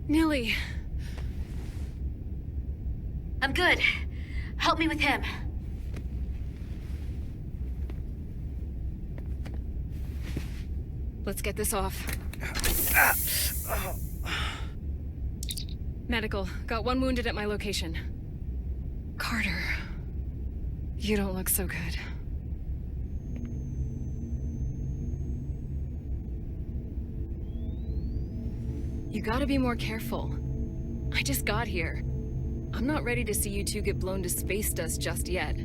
Nilly. I'm good. Help me with him. Let's get this off. Medical. Got one wounded at my location. Carter. You don't look so good. You gotta be more careful. I just got here. I'm not ready to see you two get blown to space dust just yet.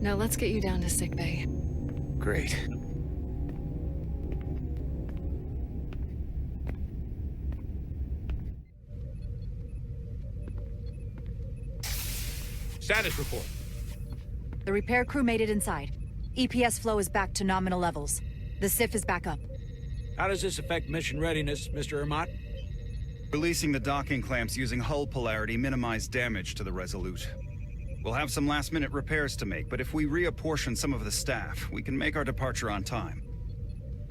Now let's get you down to sickbay. Great. Status report. The repair crew made it inside. EPS flow is back to nominal levels. The SIF is back up. How does this affect mission readiness, Mr. Ermot? Releasing the docking clamps using hull polarity minimized damage to the Resolute. We'll have some last-minute repairs to make, but if we reapportion some of the staff, we can make our departure on time.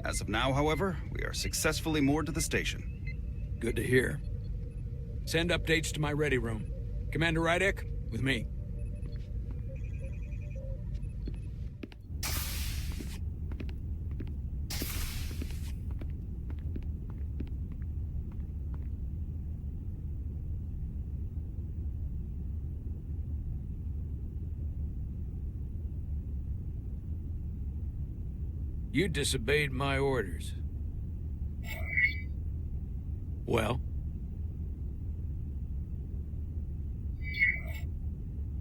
As of now, however, we are successfully moored to the station. Good to hear. Send updates to my ready room. Commander Rydek, with me. You disobeyed my orders. Well?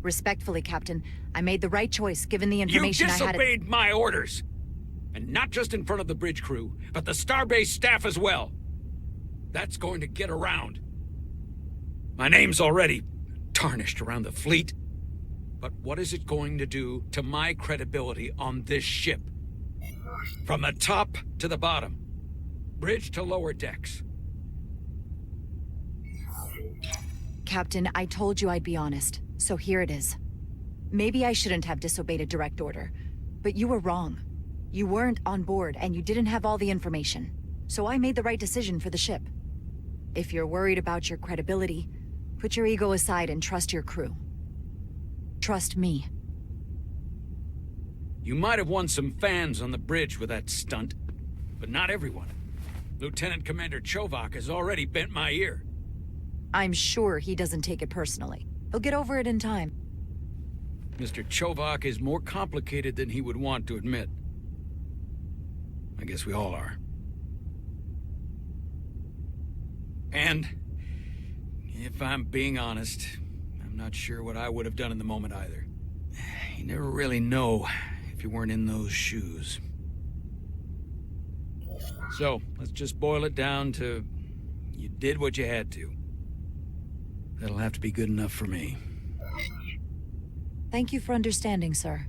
Respectfully, Captain, I made the right choice given the information I had. You disobeyed my orders! And not just in front of the bridge crew, but the Starbase staff as well. That's going to get around. My name's already tarnished around the fleet. But what is it going to do to my credibility on this ship? From the top to the bottom. Bridge to lower decks. Captain, I told you I'd be honest, so here it is. Maybe I shouldn't have disobeyed a direct order, but you were wrong. You weren't on board, and you didn't have all the information. So I made the right decision for the ship. If you're worried about your credibility, put your ego aside and trust your crew. Trust me. You might have won some fans on the bridge with that stunt, but not everyone. Lieutenant Commander Chovak has already bent my ear. I'm sure he doesn't take it personally. He'll get over it in time. Mr. Chovak is more complicated than he would want to admit. I guess we all are. And, if I'm being honest, I'm not sure what I would have done in the moment either. You never really know if you weren't in those shoes. So, let's just boil it down to, you did what you had to. That'll have to be good enough for me. Thank you for understanding, sir.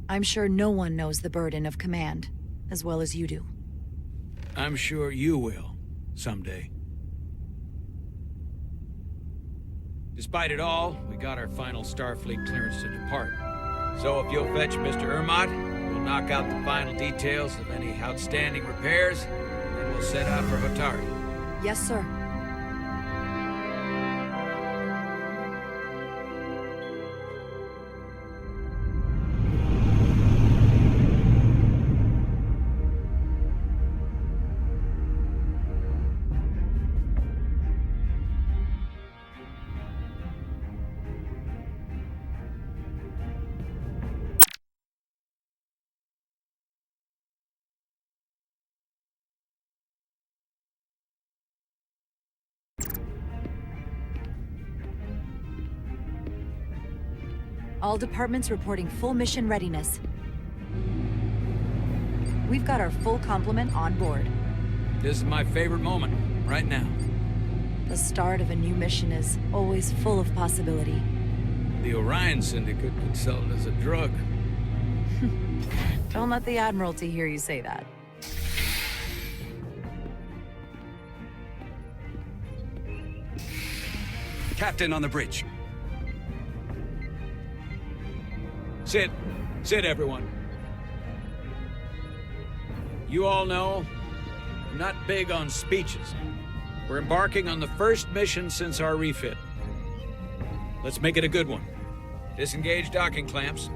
I'm sure no one knows the burden of command as well as you do. I'm sure you will, someday. Despite it all, we got our final Starfleet clearance to depart. So if you'll fetch Mr. Ermot, we'll knock out the final details of any outstanding repairs, and then we'll set out for Hotari. Yes, sir. All departments reporting full mission readiness. We've got our full complement on board. This is my favorite moment, right now. The start of a new mission is always full of possibility. The Orion Syndicate could sell it as a drug. Don't let the Admiralty hear you say that. Captain on the bridge. Sit. Sit, everyone. You all know, I'm not big on speeches, We're embarking on the first mission since our refit. Let's make it a good one. Disengage docking clamps.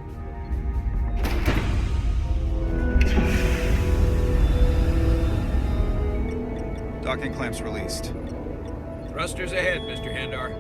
Docking clamps released. Thrusters ahead, Mr. Handar.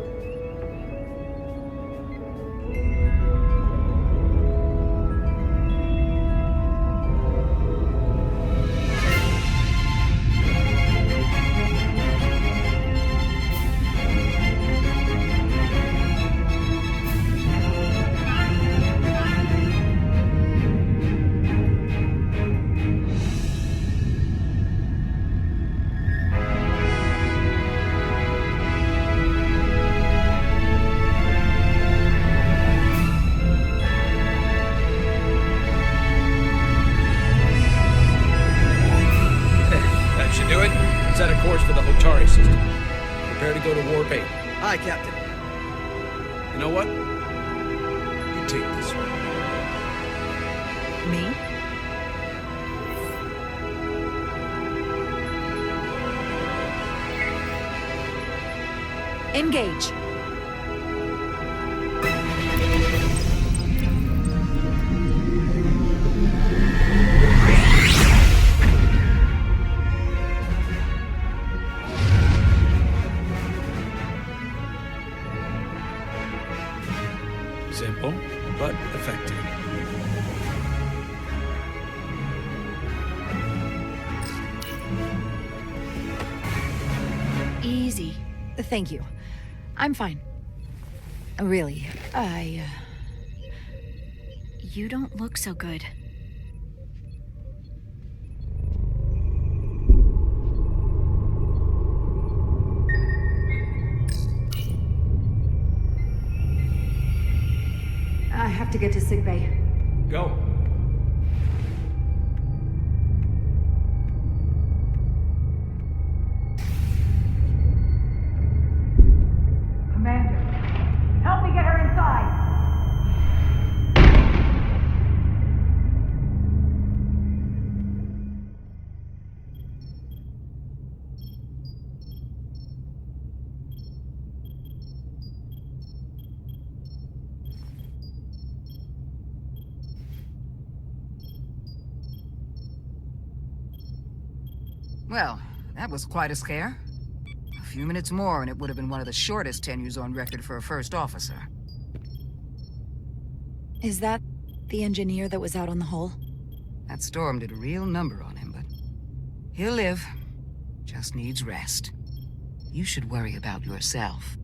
Prepare to go to warp 8. Aye, Captain. You know what? You take this one. Me? Engage. Simple, but effective. Easy. Thank you. I'm fine. Really, You don't look so good. I have to get to sickbay. Go. Commander, help me get her inside! Well, that was quite a scare. A few minutes more and it would have been one of the shortest tenures on record for a first officer. Is that the engineer that was out on the hull? That storm did a real number on him, but he'll live. Just needs rest. You should worry about yourself.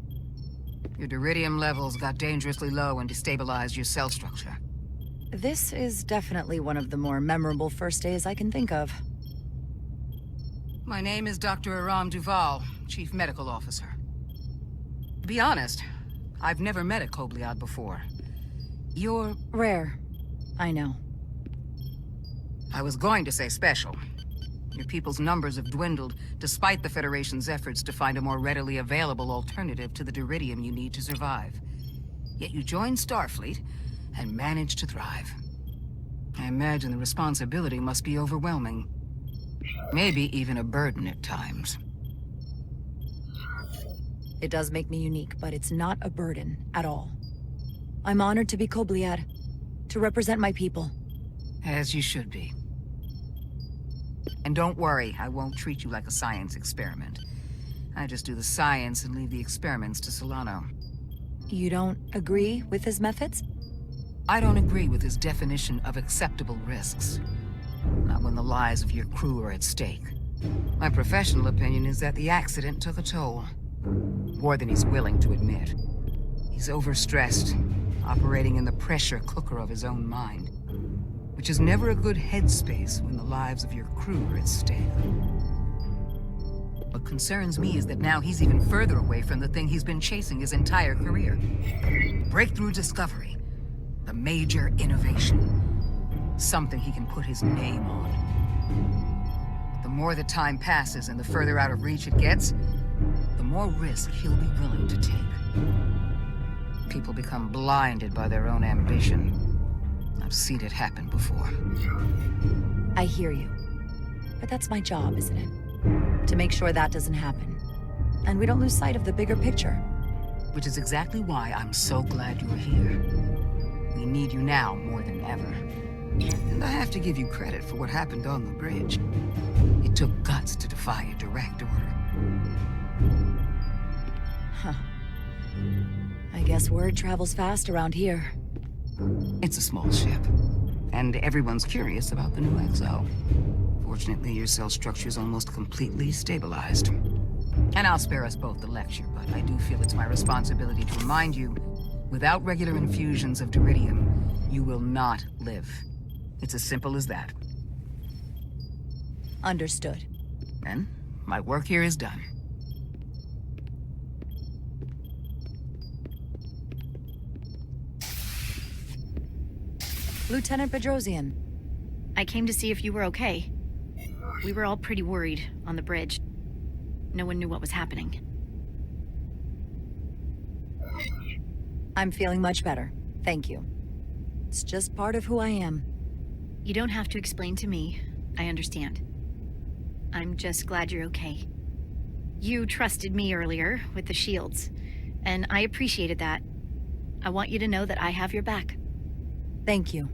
Your deridium levels got dangerously low and destabilized your cell structure. This is definitely one of the more memorable first days I can think of. My name is Dr. Aram Duval, Chief Medical Officer. To be honest, I've never met a Kobliad before. You're... Rare. I know. I was going to say special. Your people's numbers have dwindled, despite the Federation's efforts to find a more readily available alternative to the deridium you need to survive. Yet you joined Starfleet, and managed to thrive. I imagine the responsibility must be overwhelming. Maybe even a burden at times. It does make me unique, but it's not a burden at all. I'm honored to be Kobliad, to represent my people. As you should be. And don't worry, I won't treat you like a science experiment. I just do the science and leave the experiments to Solano. You don't agree with his methods? I don't agree with his definition of acceptable risks. Not when the lives of your crew are at stake. My professional opinion is that the accident took a toll. More than he's willing to admit. He's overstressed, operating in the pressure cooker of his own mind. Which is never a good headspace when the lives of your crew are at stake. What concerns me is that now he's even further away from the thing he's been chasing his entire career. Breakthrough discovery. A major innovation. Something he can put his name on. But the more the time passes and the further out of reach it gets, the more risk he'll be willing to take. People become blinded by their own ambition. I've seen it happen before. I hear you. But that's my job, isn't it? To make sure that doesn't happen. and we don't lose sight of the bigger picture. Which is exactly why I'm so glad you're here. We need you now more than ever. And I have to give you credit for what happened on the bridge. It took guts to defy a direct order. Huh. I guess word travels fast around here. It's a small ship, and everyone's curious about the new XO. Fortunately, your cell structure's almost completely stabilized. And I'll spare us both the lecture, but I do feel it's my responsibility to remind you, without regular infusions of deridium, you will not live. It's as simple as that. Understood. Then, my work here is done. Lieutenant Bedrosian. I came to see if you were okay. We were all pretty worried on the bridge. No one knew what was happening. I'm feeling much better. Thank you. It's just part of who I am. You don't have to explain to me. I understand. I'm just glad you're okay. You trusted me earlier with the shields, and I appreciated that. I want you to know that I have your back. Thank you.